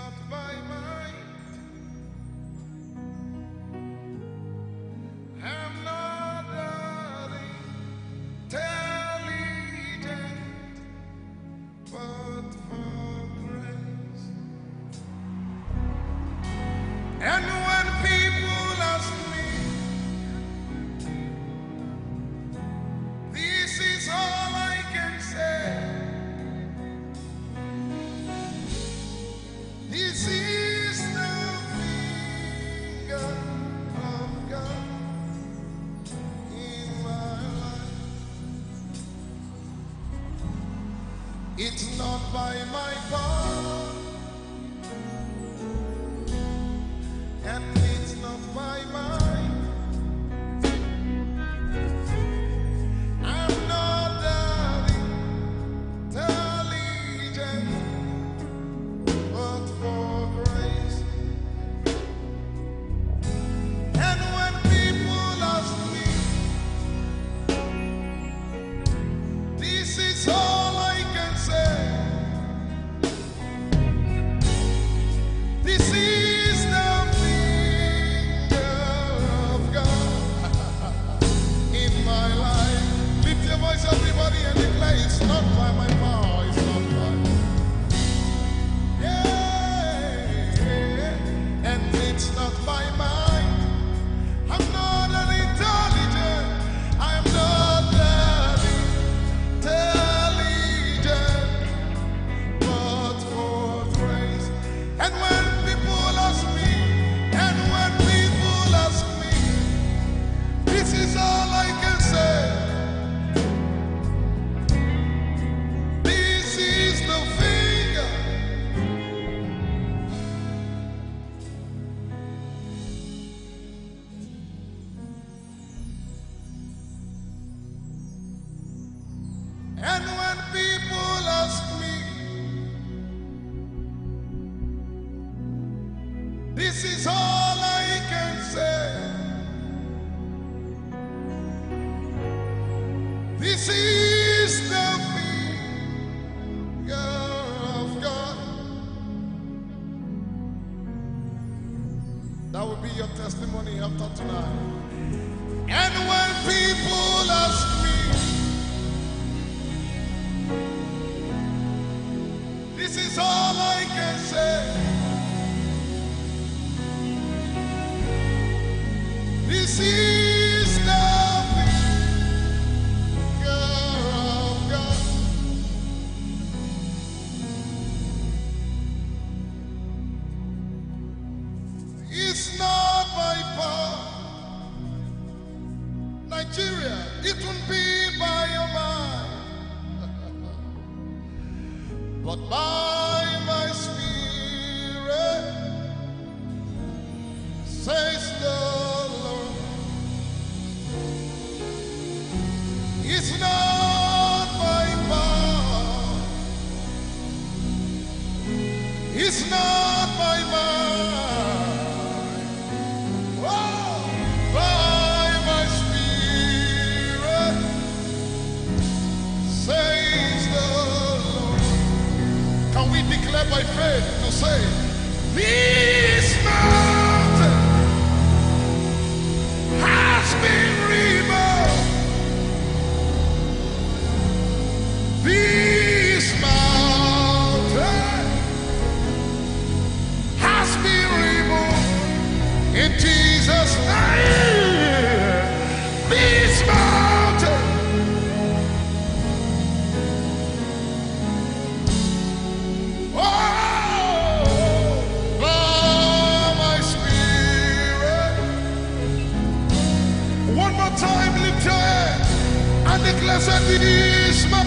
not by might, I'm not that intelligent, but for grace. And when people ask me, this is all I can say. This is the finger of God in my life. It's not by my power, and it's not by might. I'm not that intelligent, but for grace. And when people ask me, this is all I can say. This is the finger of God in my life. Lift your voice, everybody, and declare it's not by my power, it's not by. Yeah, and it's not by might. I'm not an intelligent. I'm not that intelligent, but for grace. And when people ask me, this is all I can say. This is the finger. And when people ask me, this is all I can say. This is the finger of God. That will be your testimony after tonight. And when people ask me, this is all I can say. This is the finger of God. It's not by power, Nigeria. It won't be by your mind, but by my spirit, says the Lord. It's not by power, it's not by might, oh, by my spirit, says the Lord. Can we declare by faith to say, this mountain has been removed. This mountain has been removed in Jesus' name. This mountain, oh, by my spirit. One more time, lift your head and declare, say, this mountain.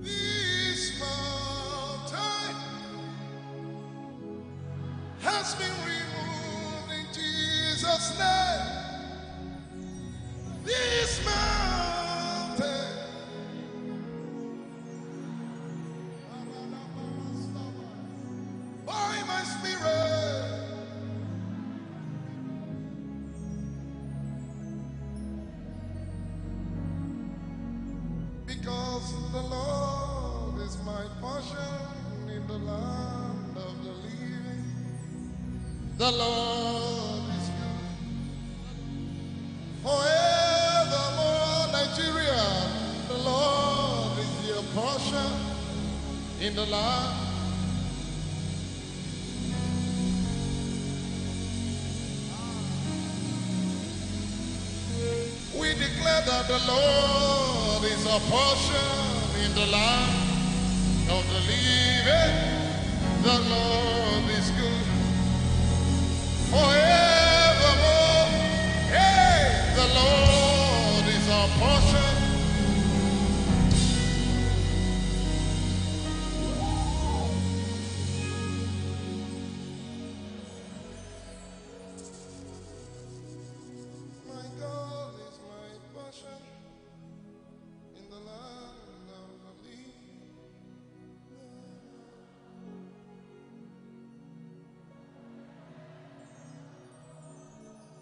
This mountain has been removed in Jesus' name. This mountain. Oh, the Lord is my portion in the land of the living. The Lord is good forevermore. Nigeria, the Lord is your portion in the land. We declare that the Lord is our portion in the land of the living. The Lord is good forevermore. Hey, the Lord is our portion. My God is my portion in the land of the living.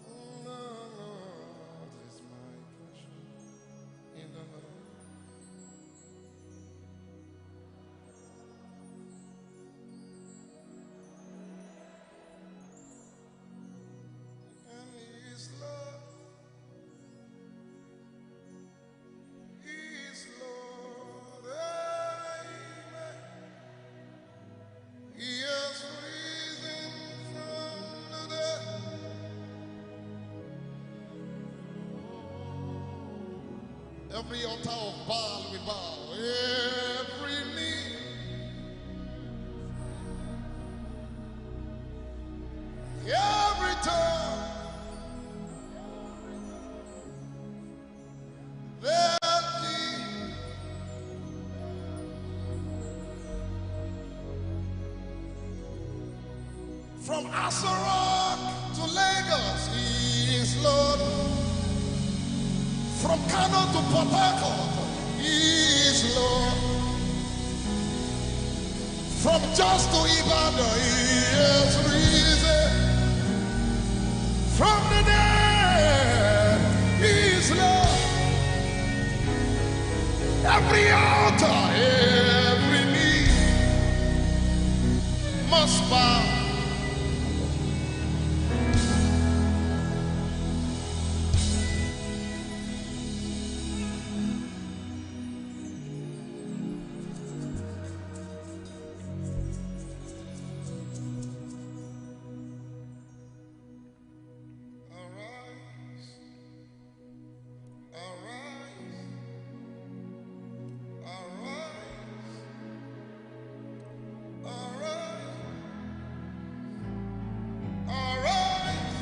The Lord is my portion in the land. And His love is Lord. Amen. He has risen from the dead. Every altar of Baal we bow. Every knee. Every tongue. That from Asarok to Lagos, He is Lord. From Kano to Port Harcourt, He is Lord. From Jos to Ibadan, He is risen. From the dead, He is Lord. Every altar, every knee must bow. Arise, arise, arise, arise,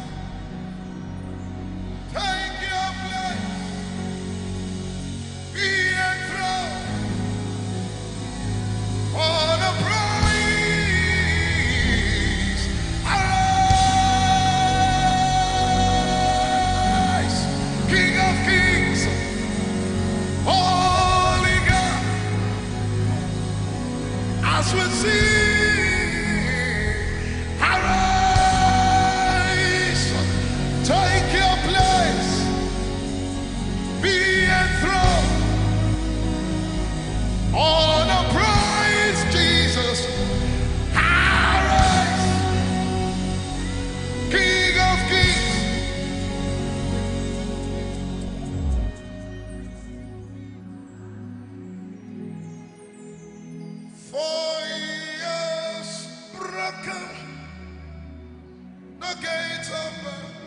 take your place, be enthroned on a praise. Arise, King of Kings, Holy God, as we sing, arise, take your place, be enthroned on a praise, Jesus. Arise, King of Kings. For He has broken the gates of birth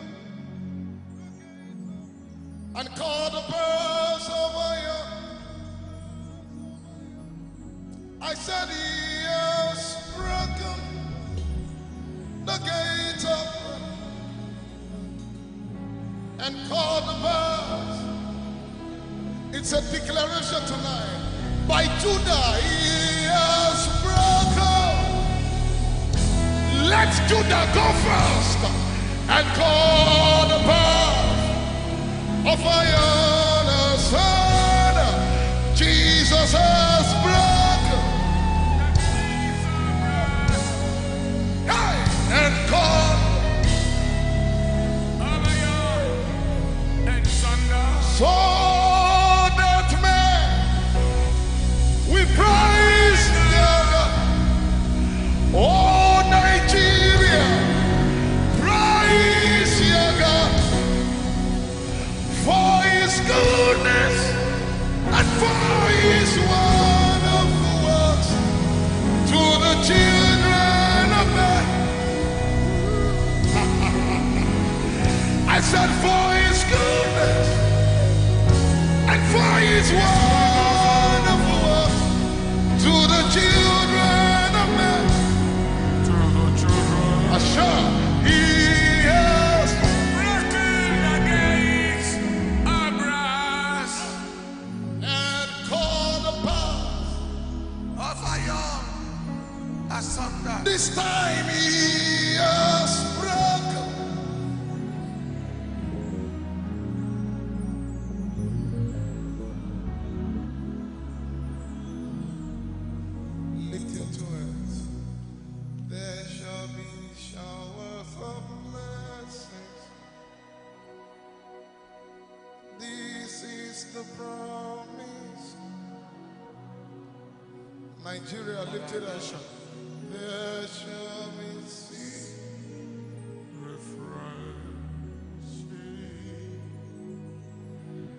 and called the birds of iron. I said He has broken the gates of birth and called the birds. It's a declaration tonight. By Judah He has broken. Let Judah go first and call the birds of iron asunder. Jesus has broken. Hey, and called so that man This time he has broken. Lift your two hands. There shall be showers of blessings. This is the promise. Nigeria, lift it up. There shall be sea refreshing.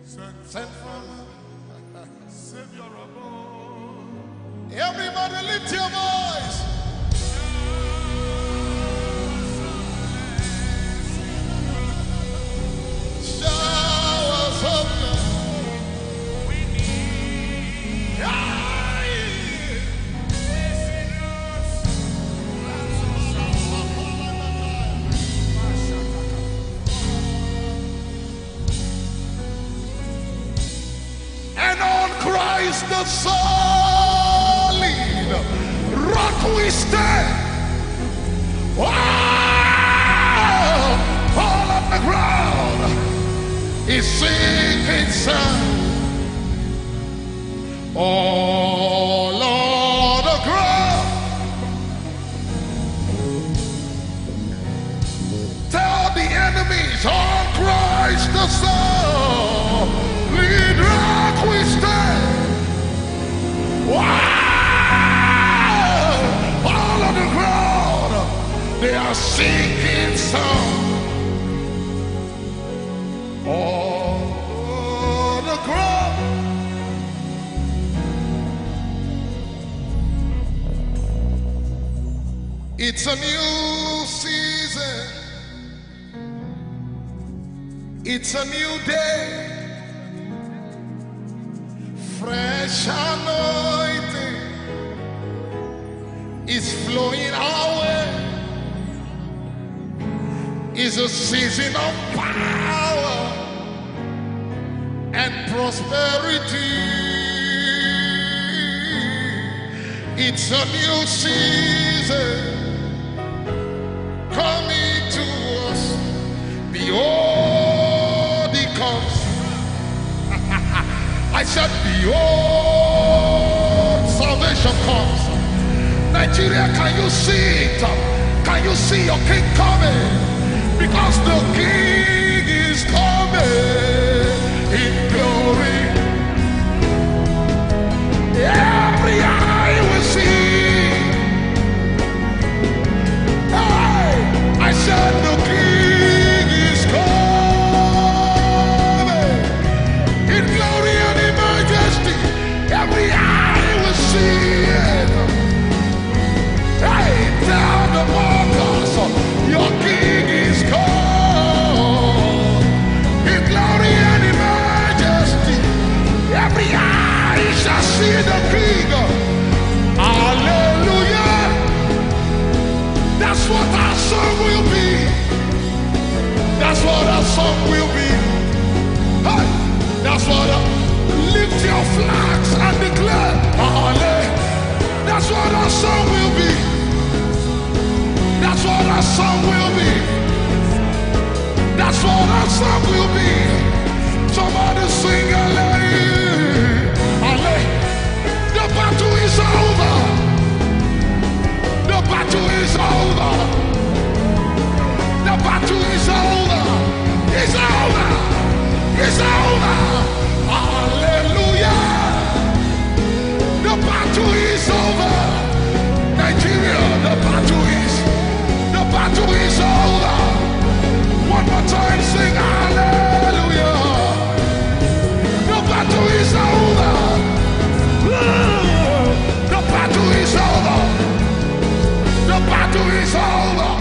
Sent from Savior above. Everybody lift your voice. Showers of love. We need. And on Christ the solid rock we stand. Wow! All of the ground is sinking sand. All of the ground. Tell the enemies on Christ the solid rock we stand. Wow! All of the ground, they are sinking some. All the ground. It's a new season. It's a new day. Fresh anointing is flowing our way. It's a season of power and prosperity. It's a new season coming to us. Behold, he comes. I said, behold, salvation comes. Nigeria, can you see it? Can you see your king coming? Because the king is coming in glory. Every eye will see. Hey, I said the king is coming in glory and in majesty. Every eye will see it. Hey, tell the mockers, your king is come in glory and in majesty. Every eye shall see the king. Hallelujah. That's what our song will be. That's what our song will be. Hey, that's what lift your flags and declare. Hallelujah. That's what our song will be. That's what our song will be. That's what our song will be. Somebody sing hallelujah. Hallelujah. The battle is over. The battle is over. The battle is over. It's over. It's over. Hallelujah. The battle is over. Nigeria, the battle is over. One more time, sing hallelujah. The battle is over. The battle is over. The battle is over.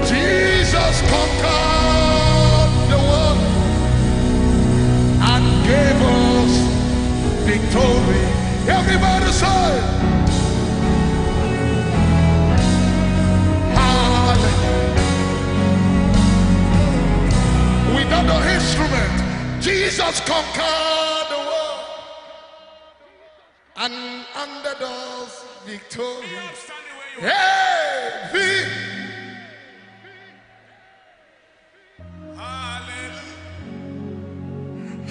Jesus conquered the world and gave us victory. Everybody say, without the instrument, Jesus conquered the world and under those victory. Heavy.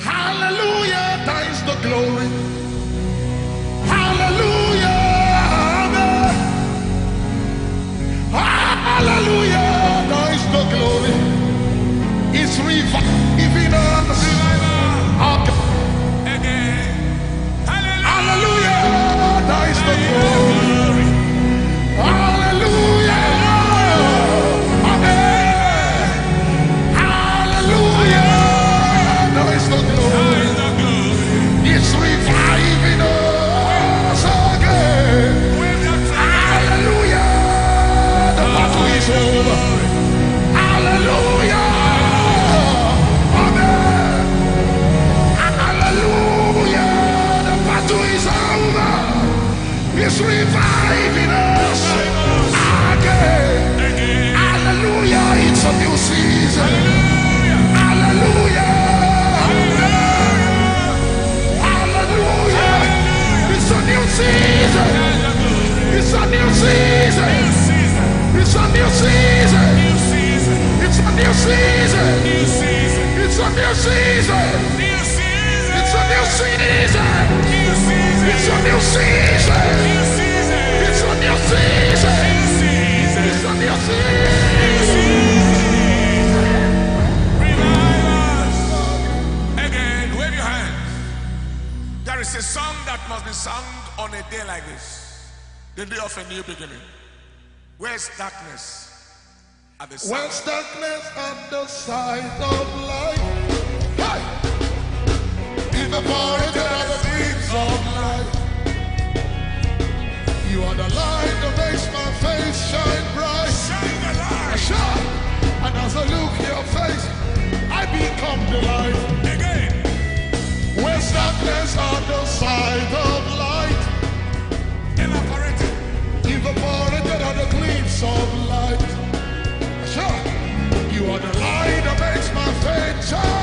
Hallelujah, that is the glory. Hallelujah, amen. Hallelujah, that is the glory. It's reviving us. Again. Hallelujah, that is the glory. Hallelujah, amen. Hallelujah, that is the glory. It's reviving us again. Hallelujah, the battle is over. Hallelujah, amen. Hallelujah, the battle is over. It's reviving us again. Hallelujah, it's a new season. Hallelujah. It's a new season. It's a new season. It's a new season. It's a new season. It's a new season. It's a new season. It's a new season. It's a new season. It's a new season. Revive us. Again, wave your hands. There is a song that must be sung on a day like this. The day of a new beginning. Where's darkness? At the side. Where's darkness at the side of light? Hey! Evaporated are the beams of light. You are the light that makes my face shine bright. Shine the light. I shine, and as I look your face, I become the light. Again. Where's darkness on the side of light? Evaporated. Evaporated are the gleams of light. Sure. You are the light that makes my faith shine.